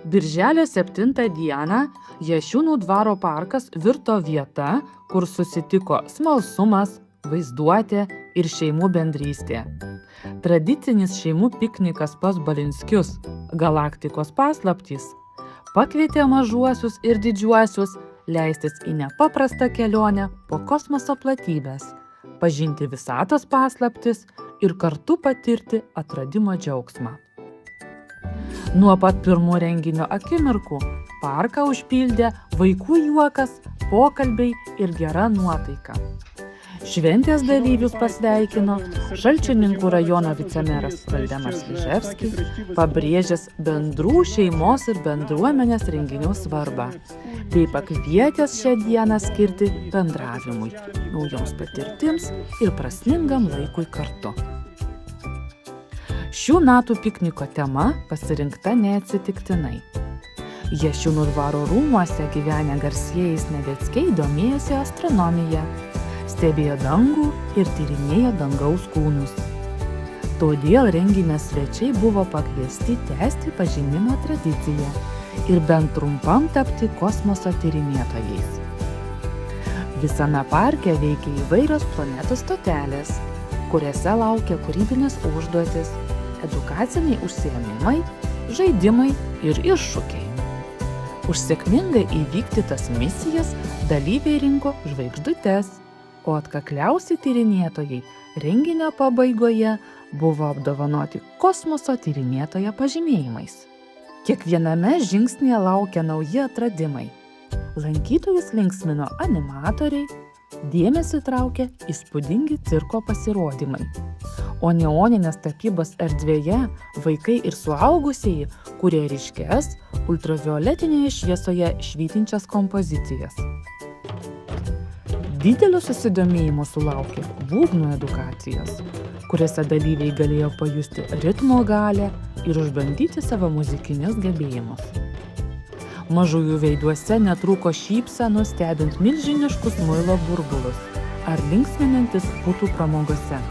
Birželio 7 dieną Jašiūnų dvaro parkas virto vieta, kur susitiko smalsumas, vaizduotė ir šeimų bendrystė. Tradicinis šeimų piknikas pas Balinskius Galaktikos paslaptys pakvietė mažuosius ir didžiuosius leistis į nepaprastą kelionę po kosmoso platybes, pažinti visatos paslaptis ir kartu patirti atradimo džiaugsmą. Nuo pat pirmų renginio akimirkų parką užpildė vaikų juokas, pokalbiai ir gera nuotaika. Šventės dalyvius pasveikino Šalčininkų rajono vicemeras Valdemaras Vyževskis, pabrėžęs bendrų šeimos ir bendruomenės renginių svarbą, bei pakvietęs šią dieną skirti bendravimui, naujoms patirtims ir prasmingam laikui kartu. Šių metų pikniko tema pasirinkta neatsitiktinai. Jašiūnų dvaro rūmuose gyvenę garsieji Sniadeckiai domėjosi astronomija, stebėjo dangų ir tyrinėjo dangaus kūnus. Todėl renginio svečiai buvo pakviesti tęsti pažinimo tradiciją ir bent trumpam tapti kosmoso tyrinėtojais. Visame parke veikia įvairios planetų stotelės, kuriuose laukia kūrybinės užduotys, edukaciniai užsiėmimai, žaidimai ir iššūkiai. Už sėkmingai įvykdytas misijas dalyviai rinko žvaigždutes, o atkakliausi tyrinėtojai renginio pabaigoje buvo apdovanoti kosmoso tyrinėtojo pažymėjimais. Kiekviename žingsnyje laukia nauji atradimai. Lankytojus linksmino animatoriai, dėmesį traukė įspūdingi cirko pasirodymai. O neoninės tapybos erdvėje vaikai ir suaugusieji kūrė ryškias, ultravioletinėje šviesoje švytinčias kompozicijas. Didelio susidomėjimo sulaukė būgnų edukacijos, kuriuose dalyviai galėjo pajusti ritmo galią ir išbandyti savo muzikinius gebėjimus. Mažųjų veiduose netrūko šypsenų stebint milžiniškus muilo burbulus ar linksminantis putų pramogose.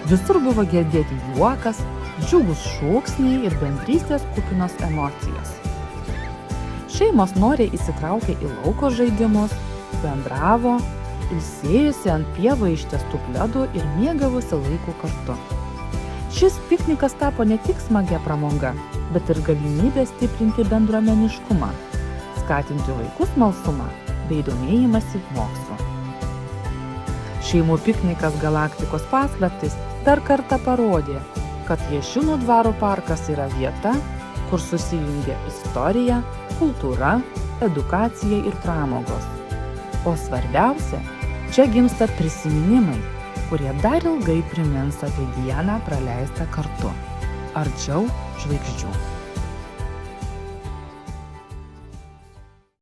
Visur buvo girdėti juokas, džiugūs šūksniai ir bendrystės kupinos emocijos. Šeimos noriai įsitraukė į lauko žaidimus, bendravo, ilsėjosi ant pievų ištiestų pledų ir mėgavosi laiku kartu. Šis piknikas tapo ne tik smagia pramoga, bet ir galimybė stiprinti bendruomeniškumą, skatinti vaikų smalsumą bei domėjimąsi mokslu. Šeimų piknikas Galaktikos paslaptys dar kartą parodė, kad Jašiūnų dvaro parkas yra vieta, kur susijungia istorija, kultūra, edukacija ir pramogos. O svarbiausia, čia gimsta prisiminimai, kurie dar ilgai primins apie dieną praleistą kartu, arčiau žvaigždžių.